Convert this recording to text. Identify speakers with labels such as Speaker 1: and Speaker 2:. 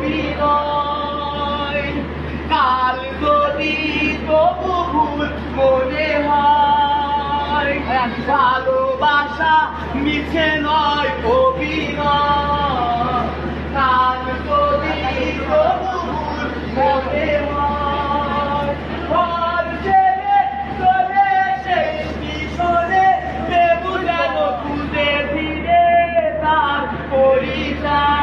Speaker 1: অভিনয়। কাল যদি তবু ভুল মনে হয়, ভালোবাসা মিছে নয় অভিনয়। কাল যদি তবু ভুল মনে হয়, ঘর ছেড়ে চলে সেই কিশোরে, লেবু যেন খুঁজে ফিরে তার পরিচয়।